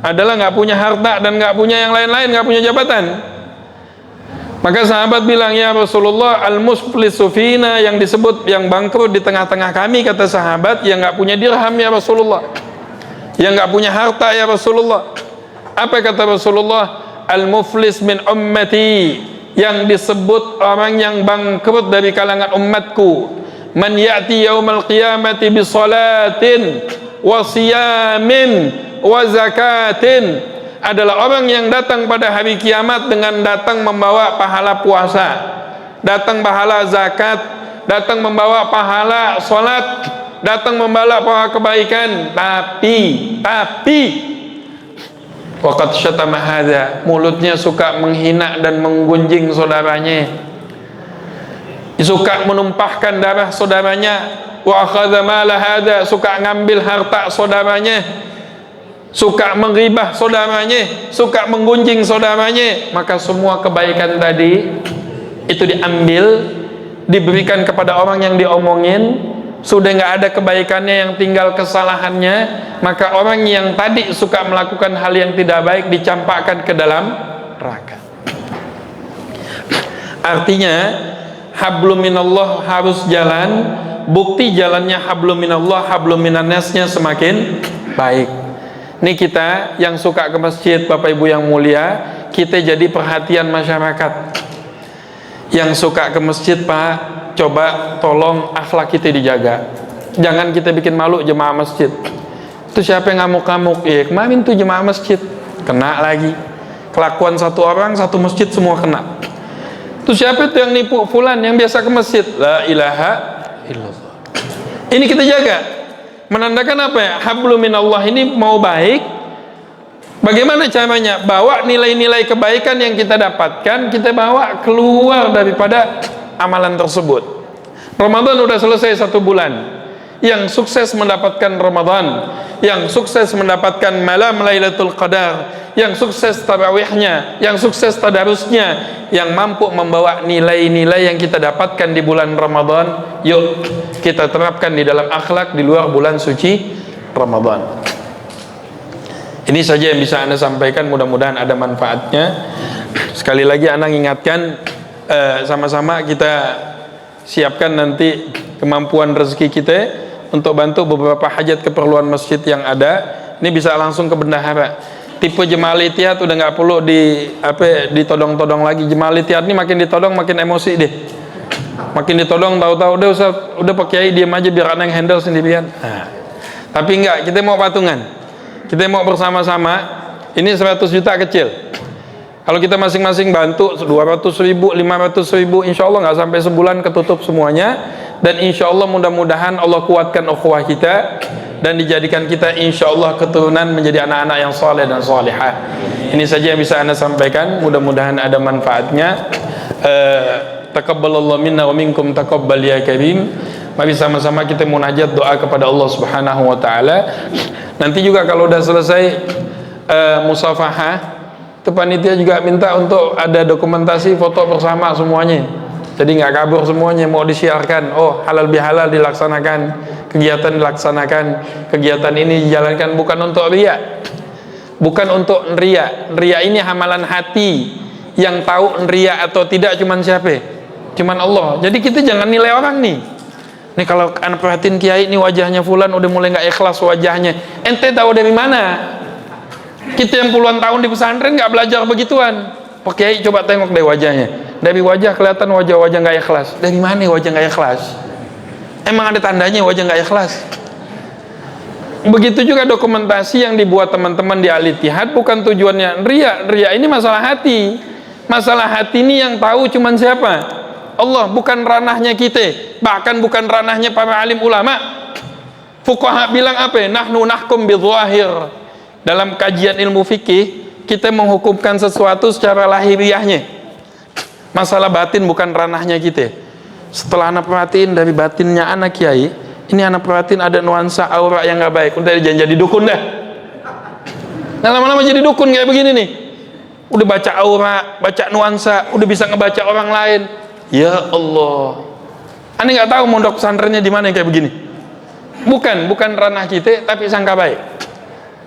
Adalah nggak punya harta dan nggak punya yang lain-lain, nggak punya jabatan. Maka sahabat bilang, ya Rasulullah, al-muflisu fina, yang disebut yang bangkrut di tengah-tengah kami, kata sahabat, yang nggak punya dirham ya Rasulullah, yang nggak punya harta ya Rasulullah. Apa kata Rasulullah? Al-muflis min ummati, yang disebut orang yang bangkrut dari kalangan umatku, man ya'ti yaumal qiyamati bi salatin wa siyamin wa zakatin, adalah orang yang datang pada hari kiamat dengan datang membawa pahala puasa, datang pahala zakat, datang membawa pahala salat, datang membawa pahala kebaikan, tapi waqad syatama hadza, mulutnya suka menghina dan menggunjing saudaranya, suka menumpahkan darah saudaranya, wa akhadha mala hadza, suka ngambil harta saudaranya, suka menggibah saudaranya, suka menggunjing saudaranya. Maka semua kebaikan tadi itu diambil, diberikan kepada orang yang diomongin. Sudah nggak ada kebaikannya, yang tinggal kesalahannya. Maka orang yang tadi suka melakukan hal yang tidak baik dicampakkan ke dalam neraka. Artinya hablum minallah harus jalan. Bukti jalannya hablum minallah, hablum minannasnya semakin baik. Ini kita yang suka ke masjid, Bapak Ibu yang mulia, kita jadi perhatian masyarakat. Yang suka ke masjid, Pak, coba tolong akhlak kita dijaga. Jangan kita bikin malu jemaah masjid. Itu siapa yang ngamuk-ngamuk? Ya kemarin tuh jemaah masjid kena lagi. Kelakuan satu orang, satu masjid semua kena. Itu siapa itu yang nipu? Fulan yang biasa ke masjid. La ilaha illallah. Ini kita jaga. Menandakan apa ya? Hablum minallah ini mau baik. Bagaimana caranya? Bawa nilai-nilai kebaikan yang kita dapatkan, kita bawa keluar daripada amalan tersebut. Ramadan udah selesai 1 bulan. Yang sukses mendapatkan Ramadan, yang sukses mendapatkan malam Lailatul Qadar, yang sukses tarawihnya, yang sukses tadarusnya, yang mampu membawa nilai-nilai yang kita dapatkan di bulan Ramadan, yuk kita terapkan di dalam akhlak di luar bulan suci Ramadan. Ini saja yang bisa Anda sampaikan, mudah-mudahan ada manfaatnya. Sekali lagi Anda ingatkan, sama-sama kita siapkan nanti kemampuan rezeki kita untuk bantu beberapa hajat keperluan masjid yang ada. Ini bisa langsung ke bendahara. Tipe jemaah Ittihad udah nggak perlu ditodong-todong lagi. Jemaah Ittihad ini makin ditodong makin emosi deh. Makin ditodong tahu-tahu udah Pak Kiai diam aja biar Anda yang handle sendirian. Nah, tapi enggak, kita mau patungan. Kita mau bersama-sama. Ini 100 juta kecil. Kalau kita masing-masing bantu 200.000, 500.000, insya Allah nggak sampai sebulan ketutup semuanya. Dan insya Allah mudah-mudahan Allah kuatkan ukhuwah kita dan dijadikan kita insya Allah keturunan menjadi anak-anak yang saleh dan salihah. Ini saja yang bisa Anda sampaikan. Mudah-mudahan ada manfaatnya. Taqabbalallahu minna wa minkum taqabbal ya karim. Mari sama-sama kita munajat doa kepada Allah Subhanahu wa taala. Nanti juga kalau udah selesai musafahah, itu panitia juga minta untuk ada dokumentasi foto bersama semuanya. Jadi nggak kabur semuanya, mau disiarkan. Oh, halal bihalal dilaksanakan, kegiatan dilaksanakan, kegiatan ini dijalankan bukan untuk riya, bukan untuk riya. Riya ini hamalan hati. Yang tahu riya atau tidak cuman siapa? Cuman Allah. Jadi kita jangan nilai orang nih. Nih kalau Anda perhatiin kiai ini wajahnya fulan udah mulai nggak ikhlas wajahnya. Ente tahu dari mana? Kita yang puluhan tahun di pesantren nggak belajar begituan. Pak Kiai coba tengok deh wajahnya. Dari wajah kelihatan wajah-wajah nggak ikhlas. Dari mana wajah nggak ikhlas? Emang ada tandanya wajah nggak ikhlas? Begitu juga dokumentasi yang dibuat teman-teman di Al-Ittihad bukan tujuannya riya. Riya ini masalah hati. Masalah hati ini yang tahu cuman siapa? Allah, bukan ranahnya kita, bahkan bukan ranahnya para alim ulama. Fuqaha bilang apa? Nahnu nahkum bidzahir. Dalam kajian ilmu fikih, kita menghukumkan sesuatu secara lahiriahnya. Masalah batin bukan ranahnya kita. Setelah anak perhatiin dari batinnya anak kiai, ini anak perhatiin ada nuansa aura yang nggak baik. Udah jangan jadi dukun dah. Nah lama-lama jadi dukun kayak begini nih. Udah baca aura, baca nuansa, udah bisa ngebaca orang lain. Ya Allah, Ane nggak tahu mondok pesantrennya di mana yang kayak begini. Bukan ranah kita, tapi sangka baik.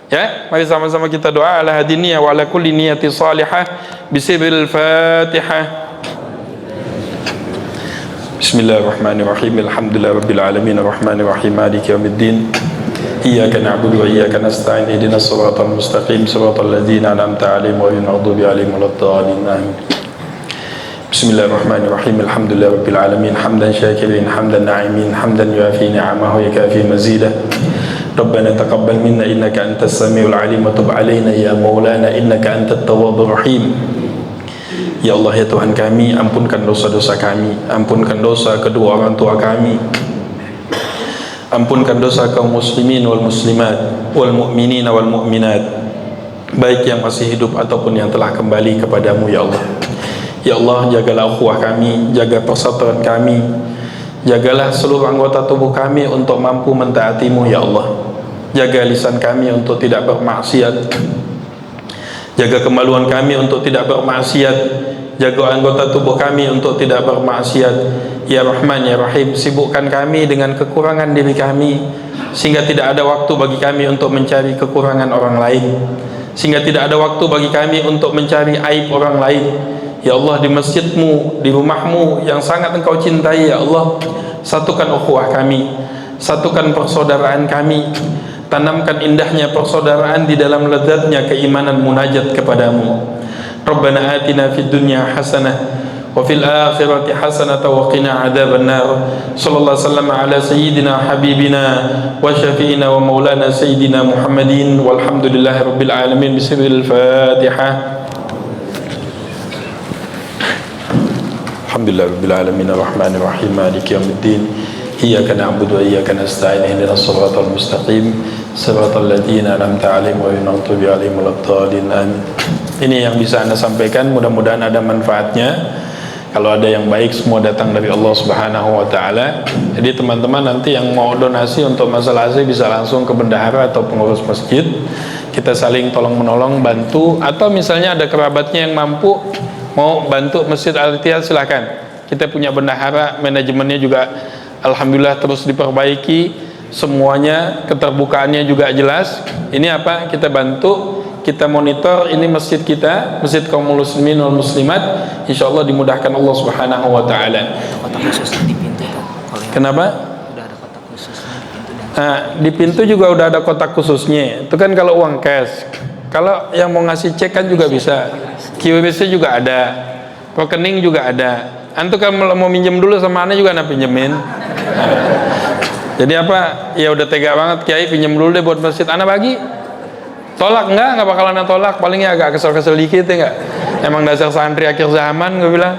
Ya, mari sama-sama kita doa ala hadiniyah wa ala kulli niyati salihah bisirril Fatihah. Bismillahirrahmanirrahim. Alhamdulillahirabbil alamin arrahmanir rahim maliki yaumiddin. Iyyaka na'budu wa iyyaka nasta'in ihdinas siratal mustaqim siratal ladzina an'amta 'alaihim ghairil maghdubi alaihim waladdallin. Amin. Bismillahirrahmanirrahim. Alhamdulillahirabbil alamin hamdan syakirin hamdan na'imin hamdan yuafi ni'amahu wa yakafi mazidah. Rabbana taqabbal minna innaka antas samiul alim wa tub 'alaina ya maulana innaka antat tawwabur rahim. Ya Allah, ya Tuhan kami, ampunkan dosa-dosa kami, ampunkan dosa kedua orang tua kami, ampunkan dosa kaum muslimin wal muslimat wal mu'minin wal mu'minat, baik yang masih hidup ataupun yang telah kembali kepadamu ya Allah. Ya Allah, jagalah ukhuwah kami, jaga persatuan kami, jagalah seluruh anggota tubuh kami untuk mampu mentaatimu ya Allah. Jaga lisan kami untuk tidak bermaksiat, jaga kemaluan kami untuk tidak bermaksiat, jaga anggota tubuh kami untuk tidak bermaksiat. Ya Rahman ya Rahim, sibukkan kami dengan kekurangan diri kami, sehingga tidak ada waktu bagi kami untuk mencari kekurangan orang lain, sehingga tidak ada waktu bagi kami untuk mencari aib orang lain. Ya Allah, di masjidmu, di rumahmu yang sangat engkau cintai ya Allah, satukan ukhuwah kami, satukan persaudaraan kami, tanamkan indahnya persaudaraan di dalam lezatnya keimanan munajat kepadamu. Rabbana atina fid dunya hasanah wa fil akhirati hasanah wa qina adzabannar. Sallallahu alaihi wasallam ala sayyidina habibina wa syafi'ina wa maulana sayyidina Muhammadin walhamdulillahi rabbil alamin. Bismillahil Fatihah. Alhamdulillahi rabbil alamin arrahmanir rahim maliki yaumiddin. Iyyaka na'budu wa iyyaka nasta'in ihdinas siratal mustaqim siratal ladzina an'amta 'alaihim ghairil maghdubi 'alaihim waladdallin. Amin. Ini yang bisa Anda sampaikan, mudah-mudahan ada manfaatnya. Kalau ada yang baik, semua datang dari Allah Subhanahu wa taala. Jadi teman-teman nanti yang mau donasi untuk masalah AC bisa langsung ke bendahara atau pengurus masjid. Kita saling tolong-menolong, bantu, atau misalnya ada kerabatnya yang mampu mau bantu Masjid Al-Ittihad, silakan. Kita punya bendahara, manajemennya juga alhamdulillah terus diperbaiki, semuanya keterbukaannya juga jelas. Ini apa? Kita bantu, kita monitor ini masjid kita, masjid kaum muslimin wal muslimat. Insyaallah dimudahkan Allah Subhanahu wa taala. Kotak khusus di pintu kan? Kenapa? Udah ada kotak khususnya di pintu dan Nah, di pintu juga udah ada kotak khususnya. Itu kan kalau uang cash. Kalau yang mau ngasih cek kan juga bisa. QRIS juga ada, rekening juga ada. Antum kalau mau minjem dulu sama Ana juga Ana pinjemin. Jadi apa? Ya udah tega banget Kiai, pinjem dulu deh buat masjid. Ana bagi. Tolak enggak bakal Ana tolak. Palingnya agak kesel-kesel dikit ya enggak. Emang dasar santri akhir zaman gue bilang.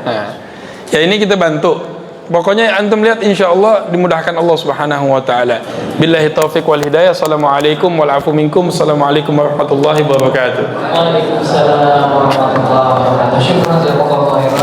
Nah, ya ini kita bantu. Pokoknya antum lihat insyaallah dimudahkan Allah Subhanahu wa taala. Billahi taufiq wal hidayah. Assalamualaikum wal afu minkum. Assalamualaikum warahmatullahi wabarakatuh. Waalaikumsalam warahmatullahi wabarakatuh. Syukran jazakallahu khairan.